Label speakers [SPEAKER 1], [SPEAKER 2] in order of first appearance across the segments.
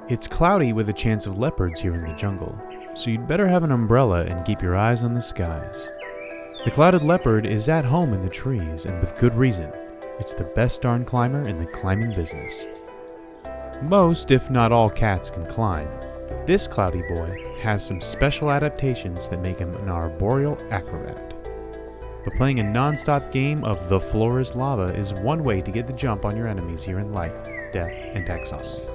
[SPEAKER 1] It's cloudy with a chance of leopards here in the jungle, so you'd better have an umbrella and keep your eyes on the skies. The clouded leopard is at home in the trees, and with good reason. It's the best darn climber in the climbing business. Most, if not all, cats can climb. This cloudy boy has some special adaptations that make him an arboreal acrobat. But playing a non-stop game of The Floor is Lava is one way to get the jump on your enemies here in life, death, and taxonomy.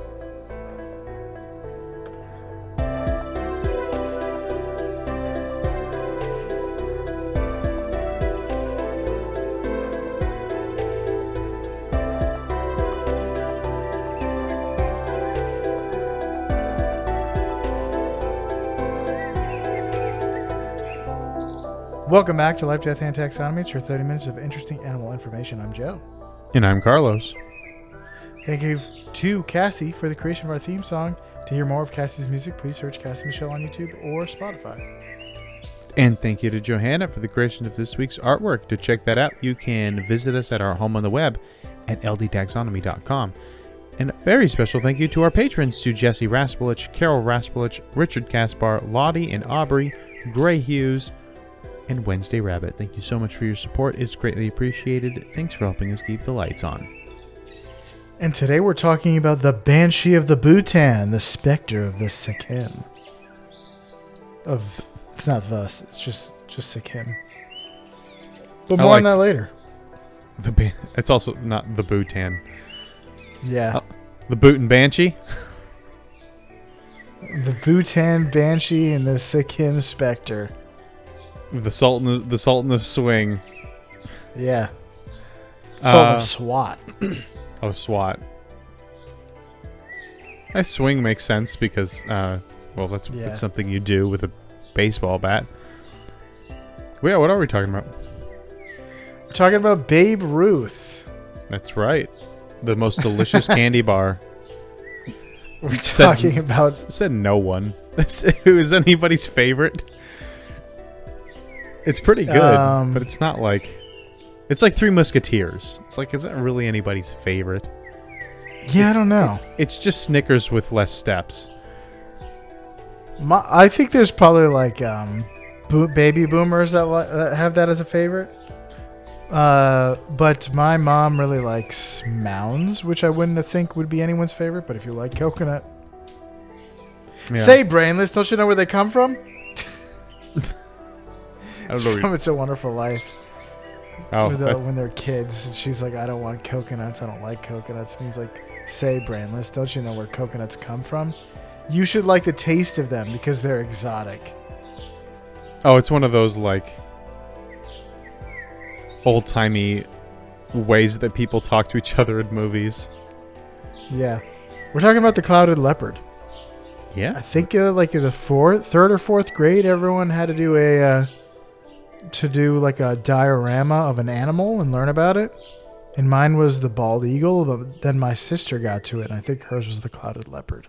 [SPEAKER 2] Welcome back to Life, Death, and Taxonomy. It's your 30 minutes of interesting animal information. I'm Joe.
[SPEAKER 1] And I'm Carlos.
[SPEAKER 2] Thank you to Cassie for the creation of our theme song. To hear more of Cassie's music, please search Cassie Michelle on YouTube or Spotify.
[SPEAKER 1] And thank you to Johanna for the creation of this week's artwork. To check that out, you can visit us at our home on the web at ldtaxonomy.com. And a very special thank you to our patrons, to Jesse Raspolich, Carol Raspolich, Richard Kaspar, Lottie and Aubrey, Gray Hughes, and Wednesday Rabbit. Thank you so much for your support. It's greatly appreciated. Thanks for helping us keep the lights on.
[SPEAKER 2] And today we're talking about the banshee of the Bhutan, the Specter of the Sikkim. It's not thus, it's just Sikkim. But more on that later.
[SPEAKER 1] It's also not the Bhutan.
[SPEAKER 2] Yeah.
[SPEAKER 1] The Bhutan Banshee?
[SPEAKER 2] The Bhutan Banshee and the Sikkim Specter.
[SPEAKER 1] The Sultan of Swing.
[SPEAKER 2] Yeah. Sultan of SWAT.
[SPEAKER 1] Oh, SWAT. Swing makes sense because, that's something you do with a baseball bat. Yeah, what are we talking about?
[SPEAKER 2] We're talking about Babe Ruth.
[SPEAKER 1] That's right. The most delicious candy bar.
[SPEAKER 2] We're talking about...
[SPEAKER 1] Said no one. Who is anybody's favorite? It's pretty good, but it's not like... It's like Three Musketeers. It's like, is that really anybody's favorite?
[SPEAKER 2] Yeah, I don't know.
[SPEAKER 1] It's just Snickers with less steps.
[SPEAKER 2] I think there's probably like baby boomers that have that as a favorite. But my mom really likes Mounds, which I wouldn't think would be anyone's favorite. But if you like coconut... Yeah. Say, brainless, don't you know where they come from? It's from It's a Wonderful Life.
[SPEAKER 1] Oh,
[SPEAKER 2] when they're kids, she's like, I don't want coconuts. I don't like coconuts. And he's like, say, brainless, don't you know where coconuts come from? You should like the taste of them because they're exotic.
[SPEAKER 1] Oh, it's one of those like old-timey ways that people talk to each other in movies.
[SPEAKER 2] Yeah. We're talking about the clouded leopard.
[SPEAKER 1] Yeah.
[SPEAKER 2] I think like in the third or fourth grade, everyone had to do a diorama of an animal and learn about it. And mine was the bald eagle, but then my sister got to it, and I think hers was the clouded leopard.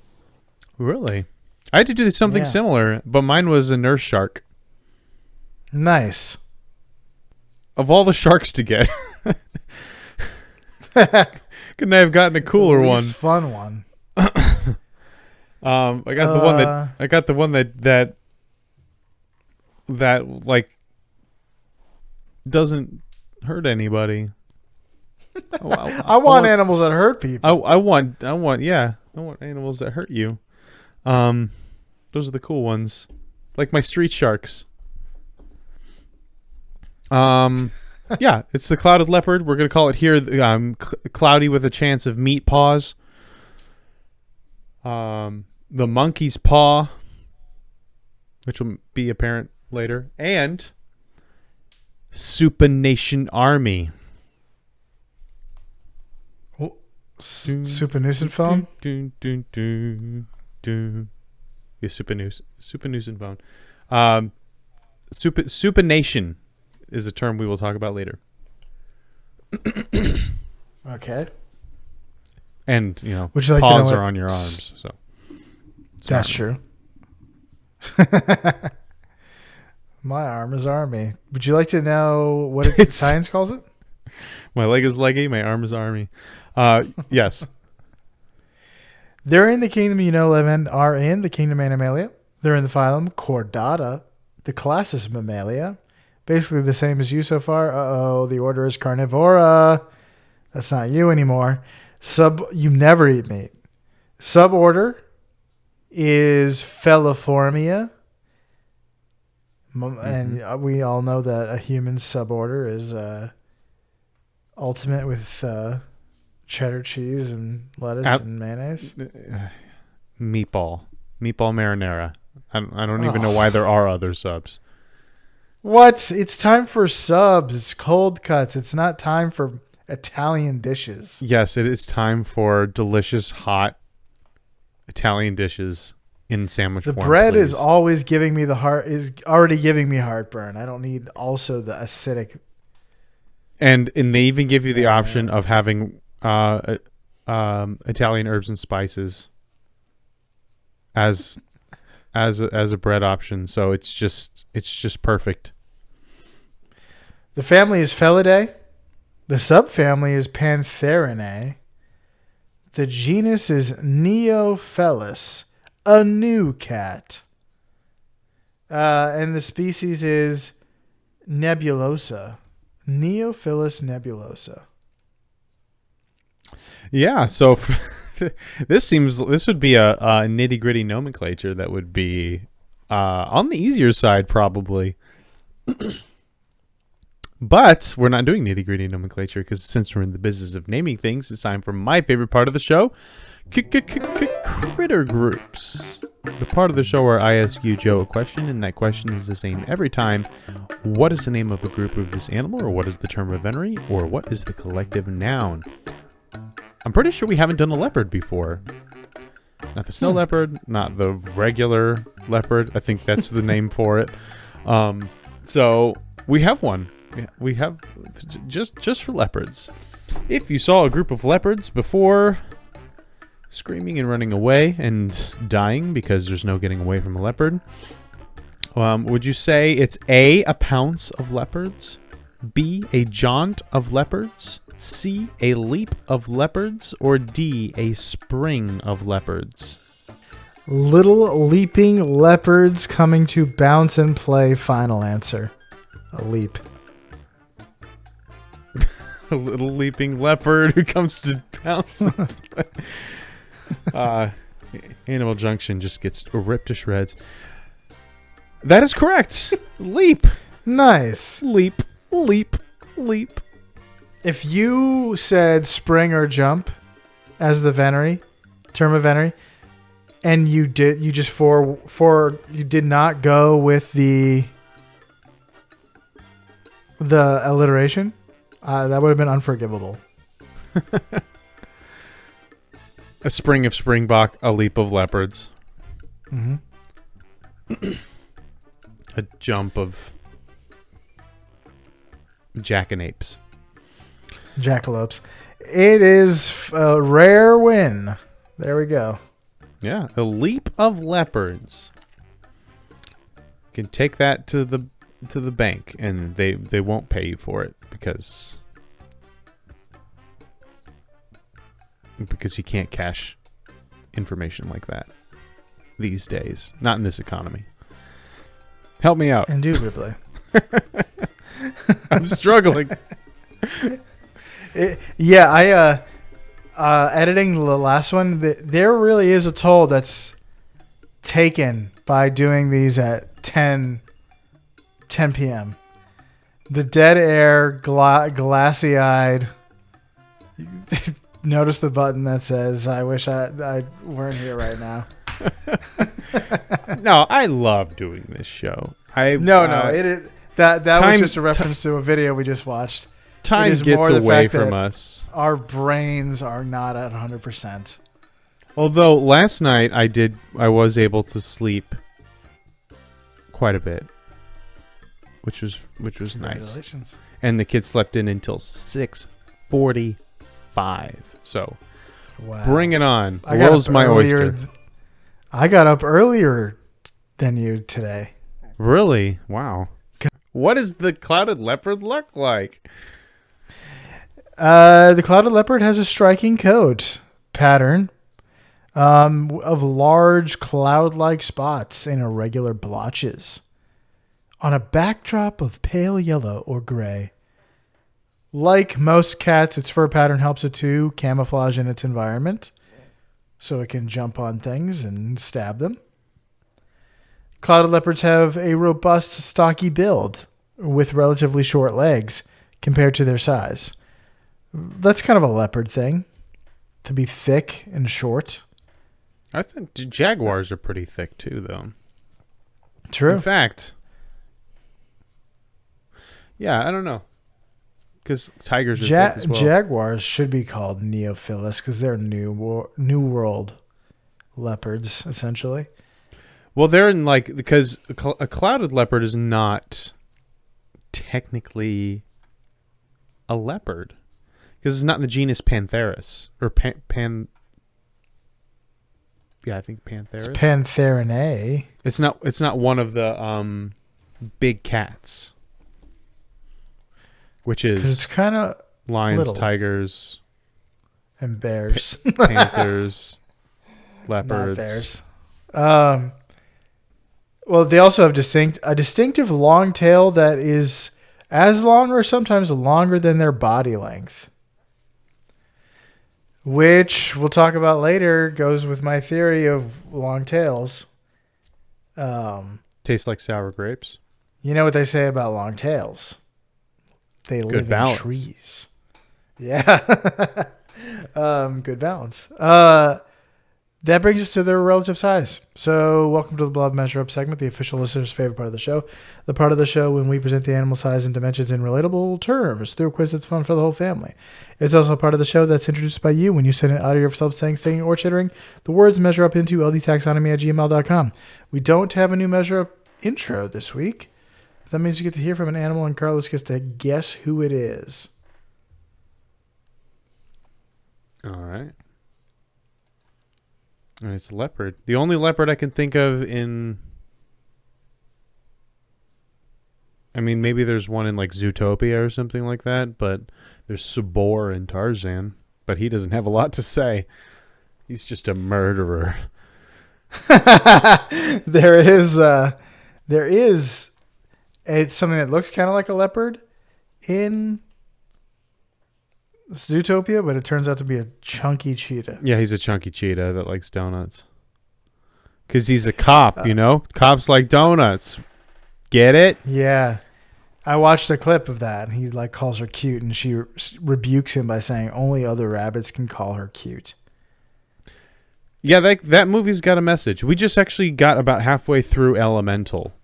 [SPEAKER 1] Really? I had to do something similar, but mine was a nurse shark.
[SPEAKER 2] Nice.
[SPEAKER 1] Of all the sharks to get, couldn't I have gotten a cooler one?
[SPEAKER 2] Fun one.
[SPEAKER 1] I got the one that like doesn't hurt anybody.
[SPEAKER 2] I want animals that hurt people.
[SPEAKER 1] I want animals that hurt you. Those are the cool ones, like my street sharks. Yeah, it's the clouded leopard. We're gonna call it here cloudy with a chance of meat paws. The monkey's paw, which will be apparent later, and Supination Army.
[SPEAKER 2] Supination phone?
[SPEAKER 1] Yeah, Supination phone. Supination is a term we will talk about later.
[SPEAKER 2] Okay.
[SPEAKER 1] And,
[SPEAKER 2] would you like
[SPEAKER 1] paws
[SPEAKER 2] to know
[SPEAKER 1] are on your arms, so.
[SPEAKER 2] That's true. My arm is army. Would you like to know what science calls it?
[SPEAKER 1] My leg is leggy, my arm is army. Yes.
[SPEAKER 2] They're in the kingdom are in the kingdom Animalia. They're in the phylum Chordata. The class is Mammalia. Basically the same as you so far. Uh-oh, the order is Carnivora. That's not you anymore. You never eat meat. Suborder is Feliformia. And we all know that a human suborder is ultimate with cheddar cheese and lettuce and mayonnaise.
[SPEAKER 1] Meatball marinara. I don't even know why there are other subs.
[SPEAKER 2] What? It's time for subs. It's cold cuts. It's not time for Italian dishes.
[SPEAKER 1] Yes, it is time for delicious, hot Italian dishes in sandwich form.
[SPEAKER 2] The bread
[SPEAKER 1] please.
[SPEAKER 2] is always giving me already giving me heartburn. I don't need also the acidic.
[SPEAKER 1] And they even give you the option of having Italian herbs and spices as a bread option. So it's just perfect.
[SPEAKER 2] The family is Felidae. The subfamily is Pantherinae. The genus is Neofelis, a new cat. And the species is Nebulosa. Neophilus nebulosa.
[SPEAKER 1] Yeah, so this would be a nitty-gritty nomenclature that would be on the easier side probably. But we're not doing nitty-gritty nomenclature because since we're in the business of naming things, it's time for my favorite part of the show, critter groups. The part of the show where I ask you, Joe, a question, and that question is the same every time. What is the name of a group of this animal, or what is the term of venery, or what is the collective noun? I'm pretty sure we haven't done a leopard before. Not the snow leopard, not the regular leopard. I think that's the name for it. So we have one. We have just for leopards. If you saw a group of leopards before screaming and running away and dying because there's no getting away from a leopard, would you say it's A, a pounce of leopards, B, a jaunt of leopards, C, a leap of leopards, or D, a spring of leopards?
[SPEAKER 2] Little leaping leopards coming to bounce and play. Final answer. A leap.
[SPEAKER 1] A little leaping leopard who comes to bounce. Animal Junction just gets ripped to shreds. That is correct. Leap.
[SPEAKER 2] Nice.
[SPEAKER 1] Leap. Leap. Leap.
[SPEAKER 2] If you said spring or jump as the term of venery, and you did not go with the alliteration, that would have been unforgivable.
[SPEAKER 1] A spring of springbok, a leap of leopards.
[SPEAKER 2] Mm-hmm.
[SPEAKER 1] A jump of jackanapes.
[SPEAKER 2] Jackalopes. It is a rare win. There we go.
[SPEAKER 1] Yeah, a leap of leopards. You can take that to the bank, and they won't pay you for it because you can't cash information like that these days. Not in this economy. Help me out.
[SPEAKER 2] Indubitably.
[SPEAKER 1] I'm struggling.
[SPEAKER 2] Editing the last one, there really is a toll that's taken by doing these at 10 p.m. The dead air, glassy-eyed. Notice the button that says, I wish I weren't here right now.
[SPEAKER 1] No, I love doing this show.
[SPEAKER 2] That was just a reference to a video we just watched.
[SPEAKER 1] Time gets away from us.
[SPEAKER 2] Our brains are not at 100%.
[SPEAKER 1] Although last night I was able to sleep quite a bit, which was nice. And the kids slept in until 6:45. So,
[SPEAKER 2] wow.
[SPEAKER 1] Bring it on. The world's my oyster.
[SPEAKER 2] I got up earlier than you today.
[SPEAKER 1] Really? Wow. What does the clouded leopard look like?
[SPEAKER 2] The clouded leopard has a striking coat pattern. of large cloud-like spots in irregular blotches on a backdrop of pale yellow or gray. Like most cats, its fur pattern helps it to camouflage in its environment, so it can jump on things and stab them. Clouded leopards have a robust, stocky build with relatively short legs compared to their size. That's kind of a leopard thing, to be thick and short.
[SPEAKER 1] I think jaguars are pretty thick too, though.
[SPEAKER 2] True.
[SPEAKER 1] In fact, yeah, I don't know. Because tigers are thick as well.
[SPEAKER 2] Jaguars should be called Neophilus because they're new world leopards, essentially.
[SPEAKER 1] Well, they're in because a clouded leopard is not technically a leopard because it's not in the genus Pantheris or yeah, I think Pantheris.
[SPEAKER 2] It's Pantherinae.
[SPEAKER 1] It's not one of the big cats, which is
[SPEAKER 2] it's kind of
[SPEAKER 1] lions,
[SPEAKER 2] little.
[SPEAKER 1] tigers,
[SPEAKER 2] And bears,
[SPEAKER 1] panthers, leopards.
[SPEAKER 2] Not bears. Well, they also have a distinctive long tail that is as long or sometimes longer than their body length, which we'll talk about later. Goes with my theory of long tails.
[SPEAKER 1] Tastes like sour grapes.
[SPEAKER 2] You know what they say about long tails? They live in trees. Yeah. Good balance. That brings us to their relative size. So welcome to the Blood Measure Up segment, the official listener's favorite part of the show. The part of the show when we present the animal size and dimensions in relatable terms through a quiz that's fun for the whole family. It's also a part of the show that's introduced by you when you send an audio of yourself saying, singing, or chittering the words measure up into ldtaxonomy@gmail.com. We don't have a new measure up intro this week. That means you get to hear from an animal and Carlos gets to guess who it is.
[SPEAKER 1] All right. And it's a leopard. The only leopard I can think of I mean, maybe there's one in Zootopia or something like that, but there's Sabor in Tarzan, but he doesn't have a lot to say. He's just a murderer.
[SPEAKER 2] There is something that looks kind of like a leopard in Zootopia, but it turns out to be a chunky cheetah.
[SPEAKER 1] Yeah, he's a chunky cheetah that likes donuts. Because he's a cop, you know? Cops like donuts. Get it?
[SPEAKER 2] Yeah. I watched a clip of that, and he calls her cute, and she rebukes him by saying only other rabbits can call her cute.
[SPEAKER 1] Yeah, that movie's got a message. We just actually got about halfway through Elemental.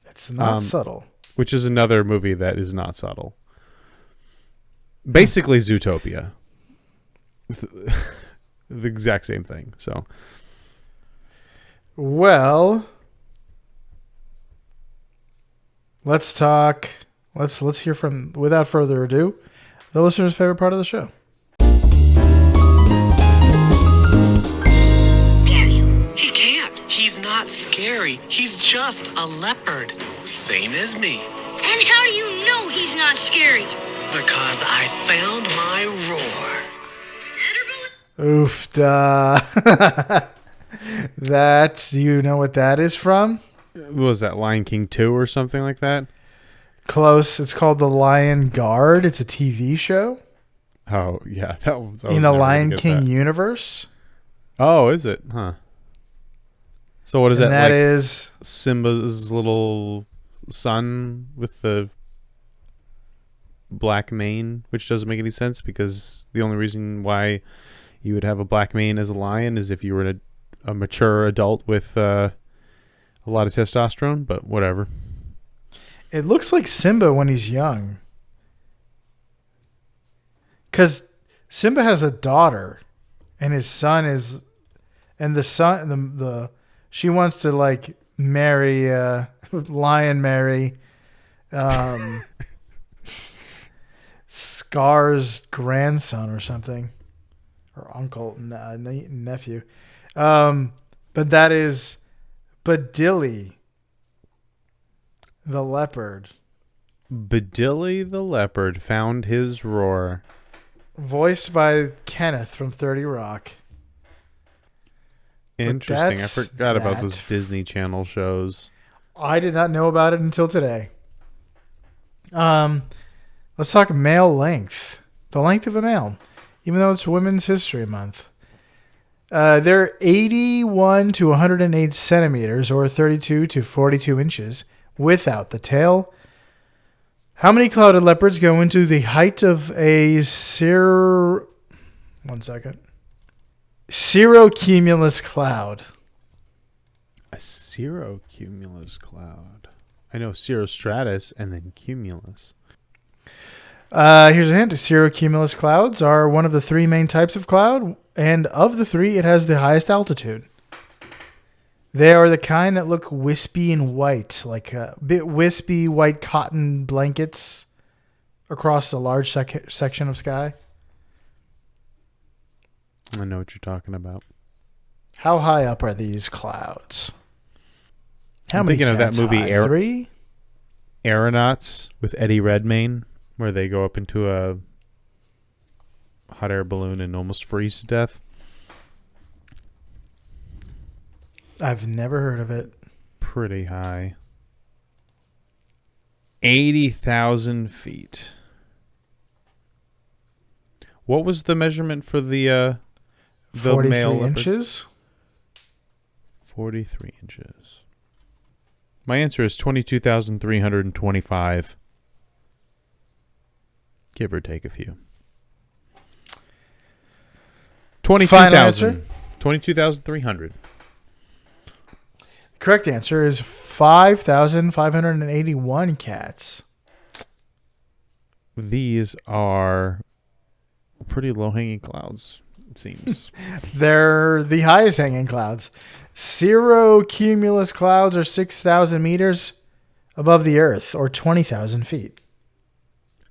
[SPEAKER 2] It's not subtle.
[SPEAKER 1] Which is another movie that is not subtle. Basically Zootopia. The exact same thing. So,
[SPEAKER 2] well, let's talk. Let's hear from, without further ado, the listener's favorite part of the show.
[SPEAKER 3] Dare you? He can't. He's not scary. He's just a leopard. Same as me.
[SPEAKER 4] And how do you know he's not scary?
[SPEAKER 3] Because I found my roar.
[SPEAKER 2] Oof, duh. Do you know what that is from?
[SPEAKER 1] What was that, Lion King 2 or something like that?
[SPEAKER 2] Close. It's called The Lion Guard. It's a TV show.
[SPEAKER 1] Oh, yeah. That was
[SPEAKER 2] in the Lion King universe.
[SPEAKER 1] Oh, is it? Huh. So what is that?
[SPEAKER 2] That is
[SPEAKER 1] Simba's little son with the black mane, which doesn't make any sense because the only reason why you would have a black mane as a lion is if you were a mature adult with a lot of testosterone, but whatever.
[SPEAKER 2] It looks like Simba when he's young. Because Simba has a daughter and his son is, and the son, she wants to marry, Lion Mary, Scar's grandson or something, or uncle, nephew. But that is Badilli, the leopard.
[SPEAKER 1] Badilli the leopard found his roar.
[SPEAKER 2] Voiced by Kenneth from 30 Rock.
[SPEAKER 1] Interesting. I forgot about those Disney Channel shows.
[SPEAKER 2] I did not know about it until today. Let's talk male length. The length of a male, even though it's Women's History Month. They're 81 to 108 centimeters, or 32 to 42 inches, without the tail. How many clouded leopards go into the height of a cirrocumulus cloud?
[SPEAKER 1] A cirrocumulus cloud. I know cirrostratus and then cumulus.
[SPEAKER 2] Here's a hint. Cirrocumulus clouds are one of the three main types of cloud, and of the three, it has the highest altitude. They are the kind that look wispy and white, like a bit wispy white cotton blankets across a large section of sky.
[SPEAKER 1] I know what you're talking about.
[SPEAKER 2] How high up are these clouds?
[SPEAKER 1] I'm thinking of that movie,
[SPEAKER 2] Three?
[SPEAKER 1] Aeronauts with Eddie Redmayne, where they go up into a hot air balloon and almost freeze to death.
[SPEAKER 2] I've never heard of it.
[SPEAKER 1] Pretty high. 80,000 feet. What was the measurement for the
[SPEAKER 2] 43
[SPEAKER 1] male
[SPEAKER 2] inches?
[SPEAKER 1] 43 inches. My answer is 22,325. Give or take a few. 22,000. 22,300.
[SPEAKER 2] Correct answer is 5,581 cats.
[SPEAKER 1] These are pretty low-hanging clouds, it seems.
[SPEAKER 2] They're the highest hanging clouds. Cirrocumulus clouds are 6,000 meters above the earth, or 20,000 feet.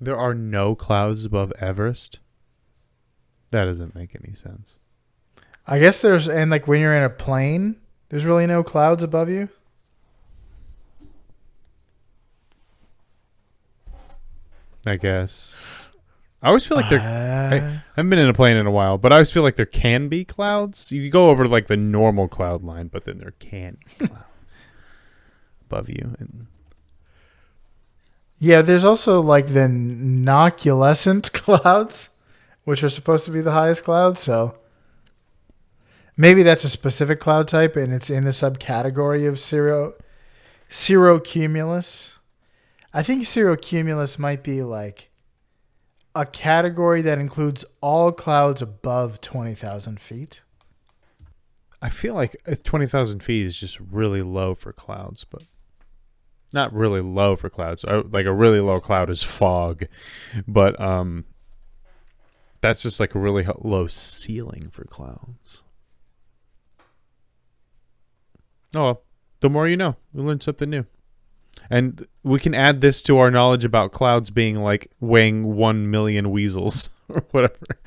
[SPEAKER 1] There are no clouds above Everest? That doesn't make any sense.
[SPEAKER 2] I guess there's, and like when you're in a plane, there's really no clouds above you.
[SPEAKER 1] I guess. I always feel like I haven't been in a plane in a while, but I always feel like there can be clouds. You go over like the normal cloud line, but then there can be clouds above you. And
[SPEAKER 2] yeah, there's also like the noculescent clouds, which are supposed to be the highest clouds. So maybe that's a specific cloud type, and it's in the subcategory of cirrocumulus. I think cirrocumulus might be like a category that includes all clouds above 20,000 feet.
[SPEAKER 1] I feel like 20,000 feet is just really low for clouds, but not really low for clouds. Like a really low cloud is fog, but that's just like a really low ceiling for clouds. Oh, well, the more you know. We learned something new. And we can add this to our knowledge about clouds being like weighing 1 million weasels or whatever.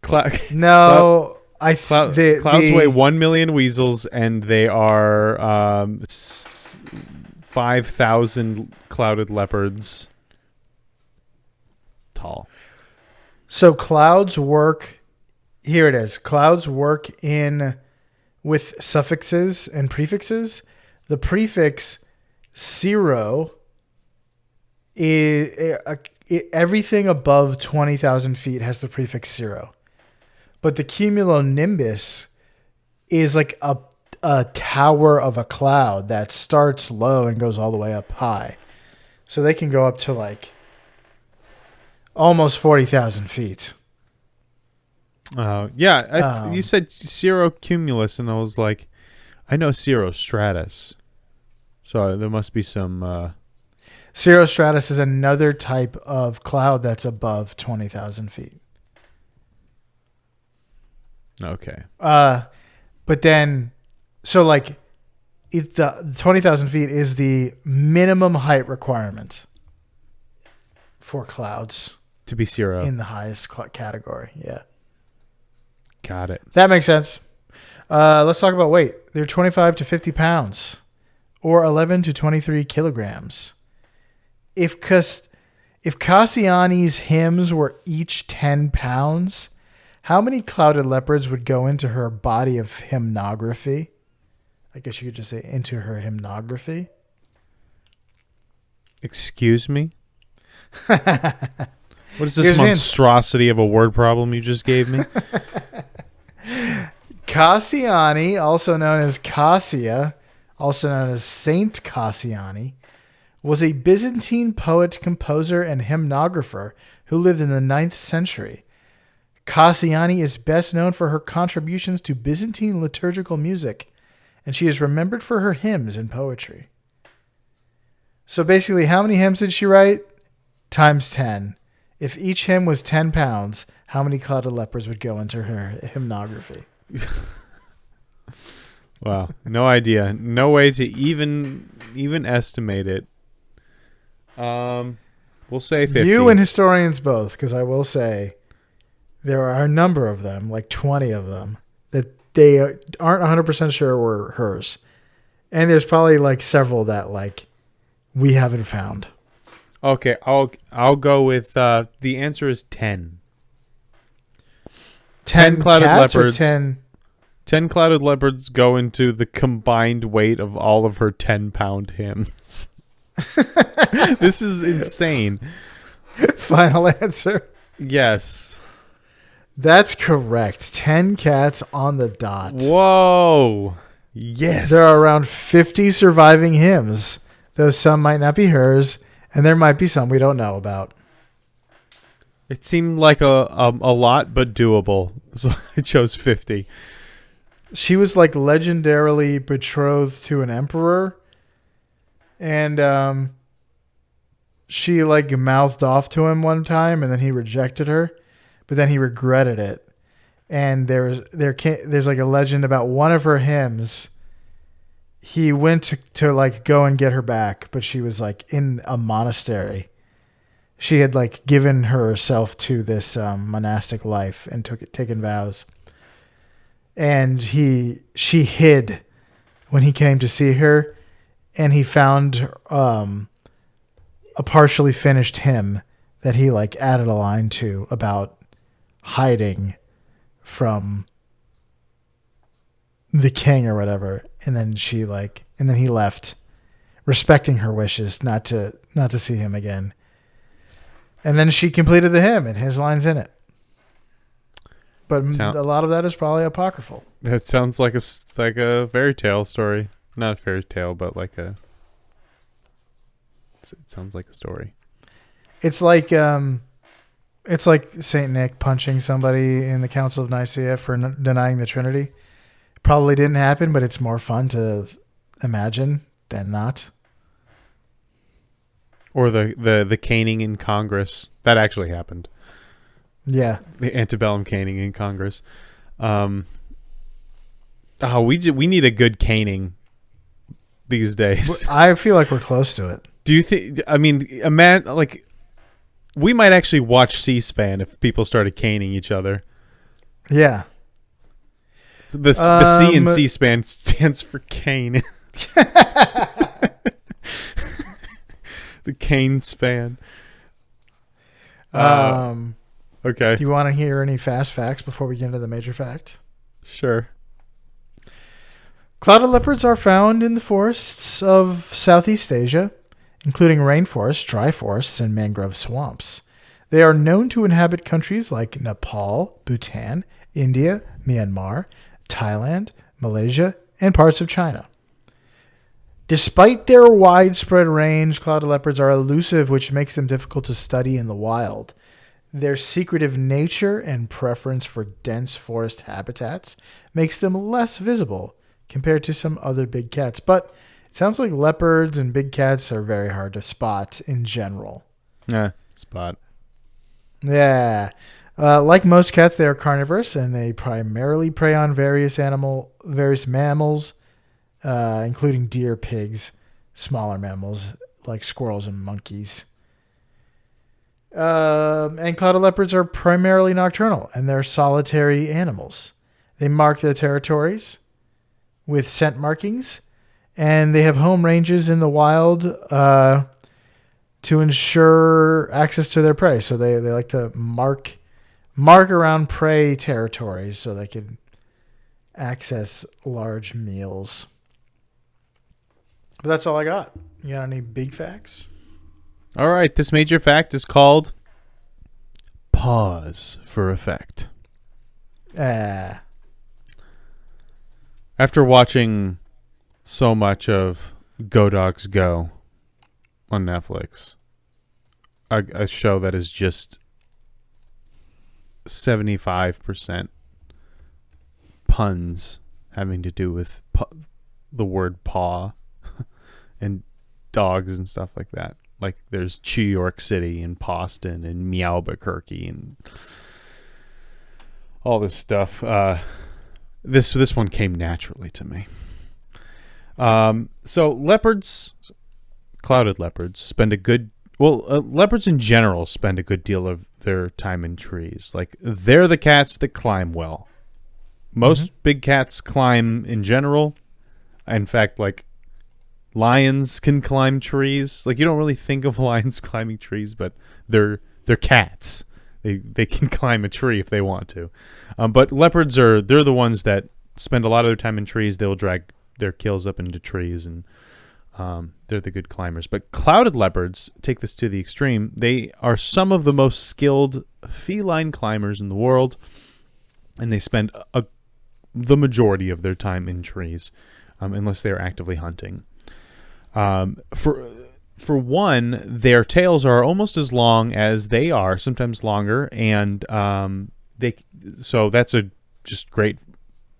[SPEAKER 1] Clouds weigh 1 million weasels, and they are 5,000 clouded leopards tall.
[SPEAKER 2] So clouds work. Here it is. Clouds work with suffixes and prefixes. The prefix cirro is everything above 20,000 feet has the prefix cirro. But the cumulonimbus is like a tower of a cloud that starts low and goes all the way up high. So they can go up to like almost 40,000 feet.
[SPEAKER 1] Yeah. You said cirrocumulus, and I was like, I know cirrostratus. So there must be some...
[SPEAKER 2] Cirrostratus is another type of cloud that's above 20,000 feet.
[SPEAKER 1] Okay.
[SPEAKER 2] But then, so like, the 20,000 feet is the minimum height requirement for clouds.
[SPEAKER 1] To be cirro.
[SPEAKER 2] In the highest category, yeah.
[SPEAKER 1] Got it.
[SPEAKER 2] That makes sense. Let's talk about weight. They're 25 to 50 pounds, or 11 to 23 kilograms. If Cassiani's hymns were each 10 pounds, How many clouded leopards would go into her body of hymnography? I guess you could just say into her hymnography.
[SPEAKER 1] Excuse me? What is this monstrosity of a word problem you just gave me?
[SPEAKER 2] Cassiani, also known as Cassia, also known as Saint Cassiani, was a Byzantine poet, composer, and hymnographer who lived in the 9th century. Cassiani is best known for her contributions to Byzantine liturgical music, and she is remembered for her hymns and poetry. So basically, how many hymns did she write? Times 10. If each hymn was 10 pounds, how many clouded leopards would go into her hymnography?
[SPEAKER 1] Wow, no idea. No way to even estimate it. We'll say 50.
[SPEAKER 2] You and historians both, because I will say there are a number of them, like 20 of them, that they aren't 100% sure were hers. And there's probably like several that like we haven't found.
[SPEAKER 1] Okay, I'll go with the answer is 10.
[SPEAKER 2] 10
[SPEAKER 1] clouded
[SPEAKER 2] cats
[SPEAKER 1] leopards.
[SPEAKER 2] Or 10
[SPEAKER 1] 10 clouded leopards go into the combined weight of all of her 10-pound hymns. This is insane.
[SPEAKER 2] Final answer.
[SPEAKER 1] Yes.
[SPEAKER 2] That's correct. 10 cats on the dot.
[SPEAKER 1] Whoa. Yes.
[SPEAKER 2] There are around 50 surviving hymns, though some might not be hers, and there might be some we don't know about.
[SPEAKER 1] It seemed like a lot, but doable. So I chose 50.
[SPEAKER 2] She was like legendarily betrothed to an emperor, and she like mouthed off to him one time, and then he rejected her, but then he regretted it. And there's like a legend about one of her hymns. He went to like go and get her back, but she was like in a monastery. She had like given herself to this monastic life and taken vows. And she hid when he came to see her, and he found a partially finished hymn that he like added a line to about hiding from the king or whatever. And then he left, respecting her wishes not to see him again. And then she completed the hymn, and his line's in it. But a lot of that is probably apocryphal.
[SPEAKER 1] That sounds like a fairy tale story. Not a fairy tale, but it sounds like a story.
[SPEAKER 2] It's like Saint Nick punching somebody in the Council of Nicaea for denying the Trinity. Probably didn't happen, but it's more fun to imagine than not.
[SPEAKER 1] Or the caning in Congress. That actually happened.
[SPEAKER 2] Yeah.
[SPEAKER 1] The antebellum caning in Congress. We need a good caning these days.
[SPEAKER 2] I feel like we're close to it.
[SPEAKER 1] Do you think, we might actually watch C-SPAN if people started caning each other.
[SPEAKER 2] Yeah.
[SPEAKER 1] The C in C-SPAN stands for cane. The cane span. Okay.
[SPEAKER 2] Do you want to hear any fast facts before we get into the major fact?
[SPEAKER 1] Sure.
[SPEAKER 2] Clouded leopards are found in the forests of Southeast Asia, including rainforests, dry forests, and mangrove swamps. They are known to inhabit countries like Nepal, Bhutan, India, Myanmar, Thailand, Malaysia, and parts of China. Despite their widespread range, clouded leopards are elusive, which makes them difficult to study in the wild. Their secretive nature and preference for dense forest habitats makes them less visible compared to some other big cats. But it sounds like leopards and big cats are very hard to spot in general.
[SPEAKER 1] Spot.
[SPEAKER 2] Yeah. Like most cats, they are carnivorous, and they primarily prey on various mammals, including deer, pigs, smaller mammals like squirrels and monkeys. And clouded leopards are primarily nocturnal, and they're solitary animals. They mark their territories with scent markings, and they have home ranges in the wild to ensure access to their prey. So they like to mark mark around prey territories so they can access large meals. But that's all I got. You got any big facts?
[SPEAKER 1] All right, this major fact is called Paws for Effect. After watching so much of Go Dogs Go on Netflix, a show that is just 75% puns having to do with the word paw and dogs and stuff like that. Like there's New York City and Boston and Meowbuquerque and all this stuff. This one came naturally to me. So leopards, clouded leopards, spend a good... Well, leopards in general spend a good deal of their time in trees. Like, they're the cats that climb well. Most big cats climb in general. In fact, like, lions can climb trees. Like, you don't really think of lions climbing trees, but they're cats. They can climb a tree if they want to. But leopards they're the ones that spend a lot of their time in trees. They'll drag their kills up into trees, and they're the good climbers. But clouded leopards take this to the extreme. They are some of the most skilled feline climbers in the world, and they spend the majority of their time in trees, unless they're actively hunting. For one, their tails are almost as long as they are, sometimes longer, and so that's just great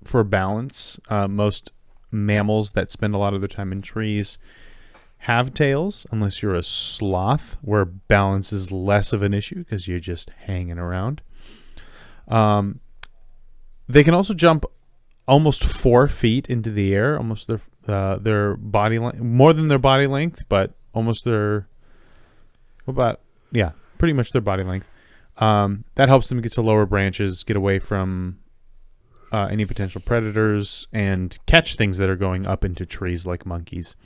[SPEAKER 1] for balance. Most mammals that spend a lot of their time in trees have tails, unless you're a sloth, where balance is less of an issue because you're just hanging around. They can also jump almost 4 feet into the air, almost their body length, more than their body length, but almost pretty much their body length. That helps them get to lower branches, get away from any potential predators, and catch things that are going up into trees like monkeys.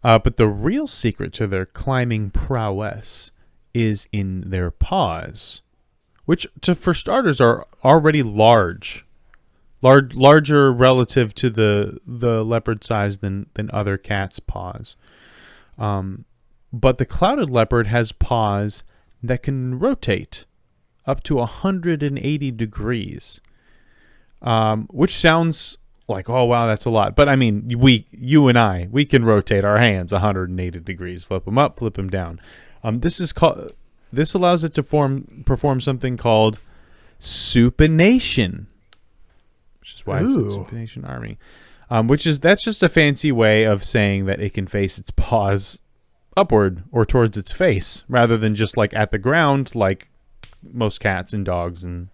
[SPEAKER 1] But the real secret to their climbing prowess is in their paws, which, for starters, are already larger relative to the leopard size than other cats' paws. But the clouded leopard has paws that can rotate up to 180 degrees, which sounds like, oh, wow, that's a lot. But, I mean, you and I, we can rotate our hands 180 degrees, flip them up, flip them down. This allows it to perform something called supination, which is why it's the supination army. That's just a fancy way of saying that it can face its paws upward or towards its face, rather than just like at the ground, like most cats and dogs and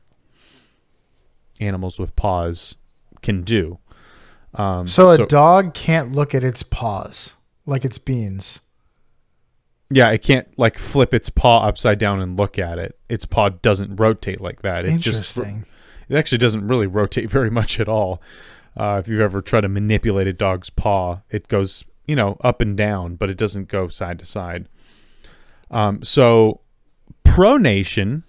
[SPEAKER 1] animals with paws can do.
[SPEAKER 2] So a dog can't look at its paws like it's beans.
[SPEAKER 1] Yeah, it can't like flip its paw upside down and look at it. Its paw doesn't rotate like that.
[SPEAKER 2] Interesting.
[SPEAKER 1] It actually doesn't really rotate very much at all. If you've ever tried to manipulate a dog's paw, it goes, up and down, but it doesn't go side to side. So pronation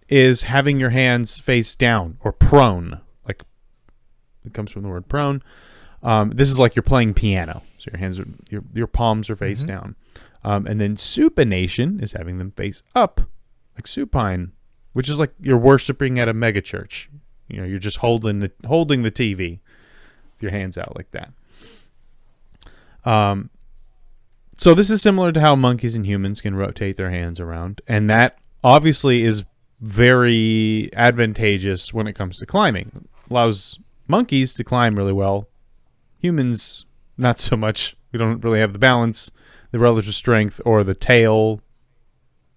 [SPEAKER 1] is having your hands face down, or prone. Like, it comes from the word prone. This is like you're playing piano. So your palms are face down. And then supination is having them face up, like supine, which is like you're worshiping at a megachurch. You're just holding the TV with your hands out like that. So this is similar to how monkeys and humans can rotate their hands around, and that obviously is very advantageous when it comes to climbing. Allows monkeys to climb really well. Humans, not so much. We don't really have the balance, the relative strength, or the tail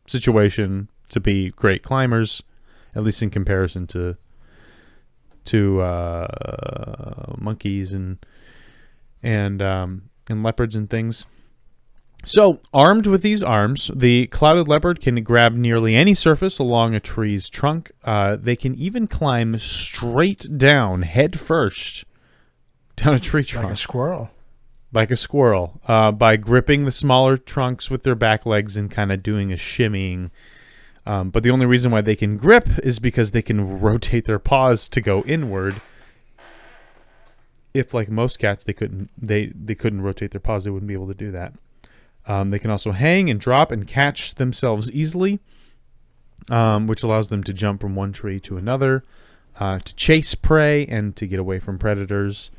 [SPEAKER 1] situation to be great climbers, at least in comparison to monkeys and leopards and things. So, armed with these arms, the clouded leopard can grab nearly any surface along a tree's trunk. They can even climb straight down, head first, down a tree trunk. Like a squirrel. By gripping the smaller trunks with their back legs and kind of doing a shimmying But the only reason why they can grip is because they can rotate their paws to go inward. If, like most cats, they couldn't rotate their paws, they wouldn't be able to do that. They can also hang and drop and catch themselves easily, which allows them to jump from one tree to another, to chase prey, and to get away from predators.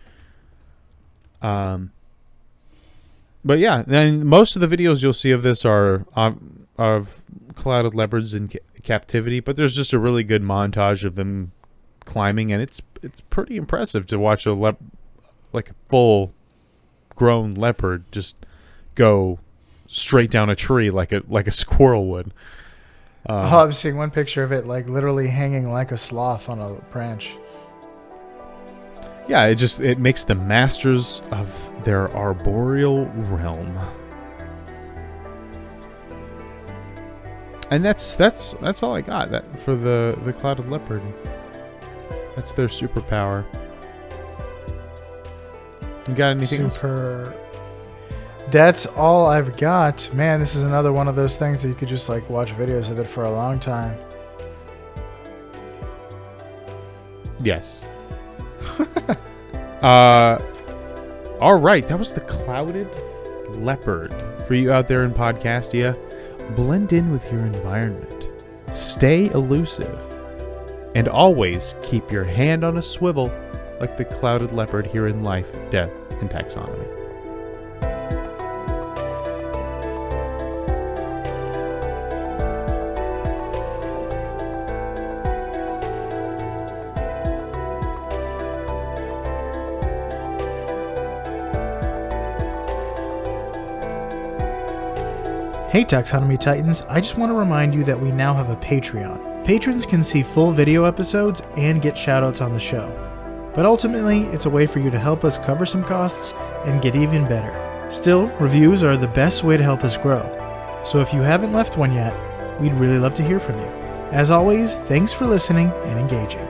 [SPEAKER 1] But yeah, and most of the videos you'll see of this are of clouded leopards in captivity, but there's just a really good montage of them climbing, and it's pretty impressive to watch like a full grown leopard just go straight down a tree like a squirrel would.
[SPEAKER 2] I'm seeing one picture of it like literally hanging like a sloth on a branch.
[SPEAKER 1] Yeah, it makes them masters of their arboreal realm. And that's all I got for the clouded leopard. That's their superpower. You got anything else?
[SPEAKER 2] That's all I've got. Man, this is another one of those things that you could just like watch videos of it for a long time.
[SPEAKER 1] Yes. All right, that was the clouded leopard. For you out there in Podcastia, blend in with your environment. Stay elusive. And always keep your hand on a swivel like the clouded leopard here in Life, Death, and Taxonomy.
[SPEAKER 2] Hey Taxonomy Titans, I just want to remind you that we now have a Patreon. Patrons can see full video episodes and get shoutouts on the show. But ultimately, it's a way for you to help us cover some costs and get even better. Still, reviews are the best way to help us grow. So if you haven't left one yet, we'd really love to hear from you. As always, thanks for listening and engaging.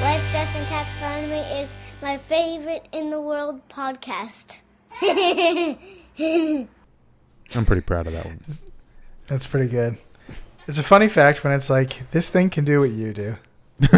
[SPEAKER 4] Life, Death, and Taxonomy is my favorite in the world podcast.
[SPEAKER 1] I'm pretty proud of that one.
[SPEAKER 2] That's pretty good. It's a funny fact when it's like, this thing can do what you do.